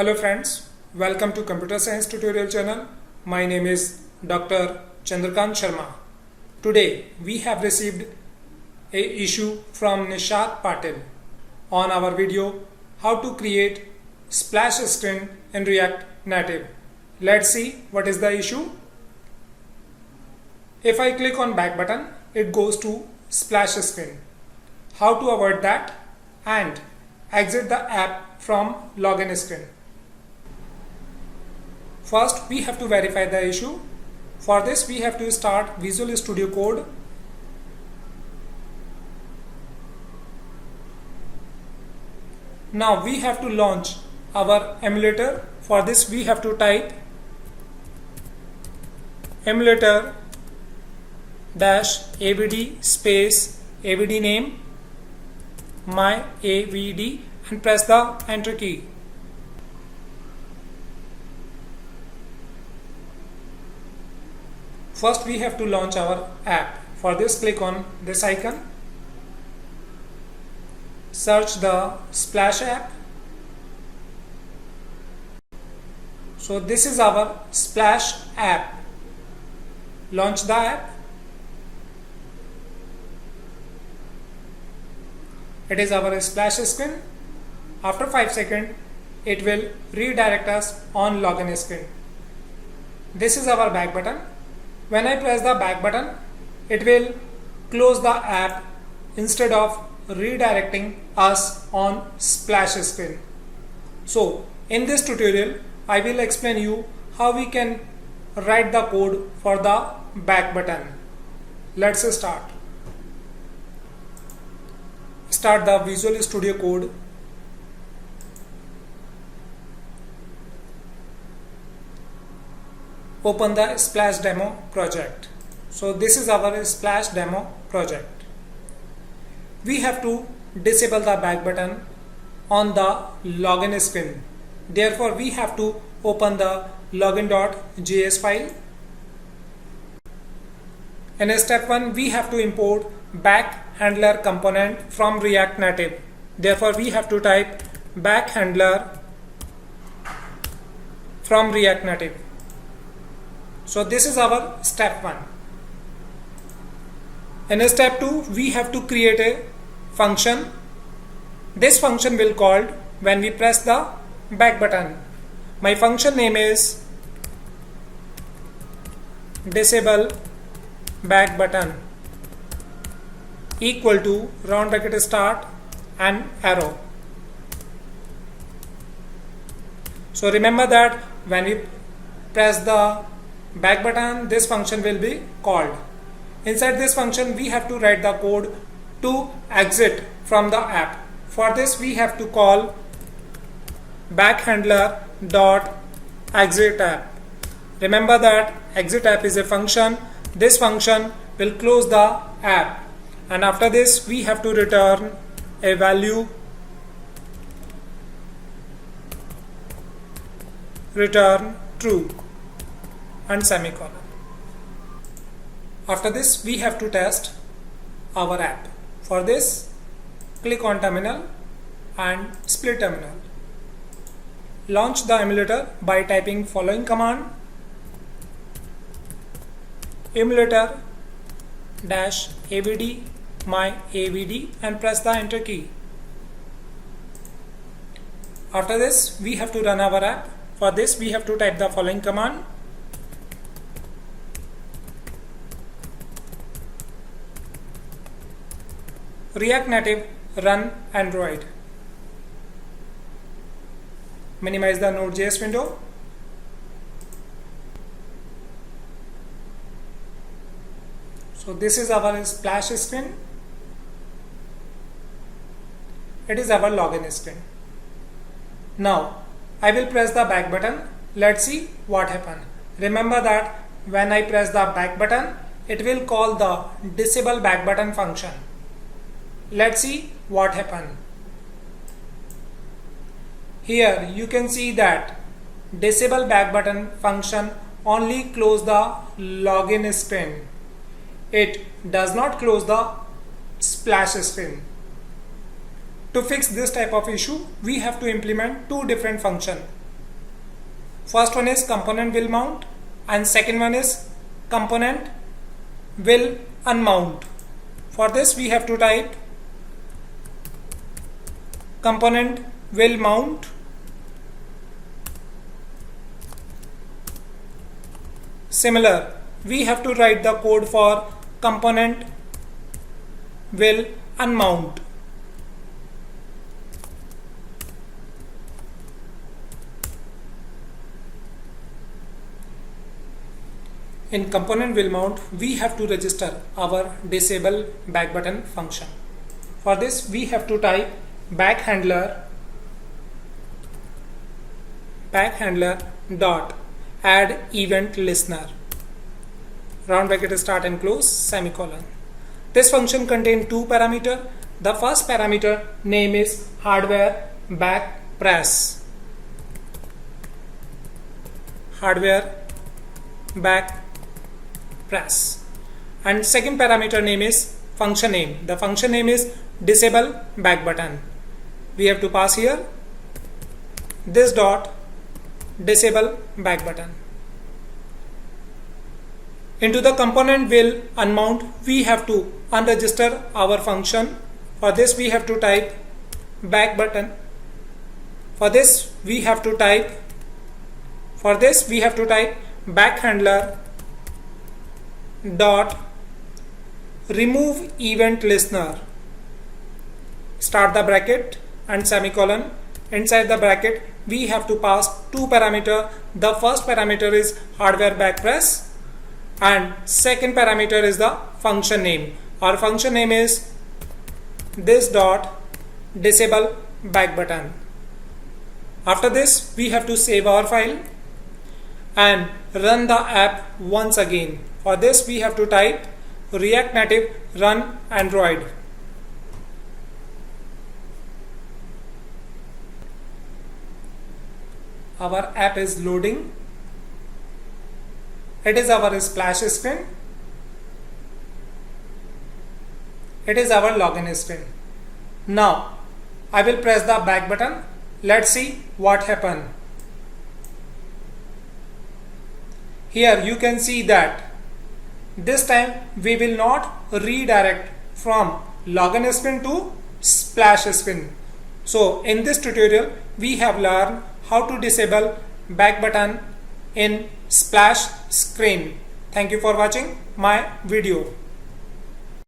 Hello friends, welcome to Computer Science Tutorial channel. My name is Dr. Chandrakant Sharma. Today we have received a issue from Nishat Patil on our video how to create splash screen in React Native. Let's see what is the issue. If I click on back button, it goes to splash screen. How to avoid that and exit the app from login screen. First, we have to verify the issue. For this, we have to start Visual Studio Code. Now we have to launch our emulator. For this, we have to type emulator -avd space avd name my avd and press the enter key. First we have to launch our app. For this, click on this icon, search the Splash app. So this is our Splash app. Launch the app. It is our splash screen. After 5 seconds, it will redirect us on login screen. This is our back button. When I press the back button, it will close the app instead of redirecting us on splash screen. So in this tutorial, I will explain you how we can write the code for the back button. Let's start. Start the Visual Studio Code. Open the Splash Demo project. So this is our Splash Demo project. We have to disable the back button on the login screen. Therefore, we have to open the login.js file. In step 1, we have to import back handler component from React Native. Therefore, we have to type back handler from React Native. So this is our step 1. In step 2, we have to create a function. This function will called when we press the back button. My function name is disable back button equal to round bracket start and arrow. So remember that when we press the back button, this function will be called. Inside this function, we have to write the code to exit from the app. For this, we have to call backhandler.exit app. Remember that exit app is a function. This function will close the app, and after this, we have to return a value, return true and semicolon. After this, we have to test our app. For this, click on terminal and split terminal. Launch the emulator by typing following command: emulator -avd my avd and press the enter key. After this, we have to run our app. For this, we have to type the following command: React Native run Android. Minimize the Node.js window. So this is our splash screen. It is our login screen. Now I will press the back button. Let's see what happened. Remember that when I press the back button, it will call the disable back button function. Let's see what happened. Here you can see that disable back button function only close the login screen. It does not close the splash screen. To fix this type of issue, we have to implement two different functions. First one is component will mount and second one is component will unmount. For this we have to type component will mount similar. We have to write the code for component will unmount. In component will mount, we have to register our disable back button function. For this, we have to type back handler dot add event listener, round bracket start and close, semicolon. This function contains two parameters. The first parameter name is hardware back press. Hardware back press. And second parameter name is function name. The function name is disable back button. We have to pass here this dot disable back button. Into the component will unmount, we have to unregister our function. For this we have to type back button. For this we have to type back handler dot remove event listener, start the bracket and semicolon. Inside the bracket we have to pass two parameters. The first parameter is hardware back press and second parameter is the function name. Our function name is this dot disable back button. After this we have to save our file and run the app once again. For this we have to type React Native run Android. Our app is loading. It is our splash screen. It is our login screen. Now I will press the back button. Let's see what happened. Here you can see that this time we will not redirect from login screen to splash screen. So in this tutorial we have learned how to disable back button in splash screen. Thank you for watching my video.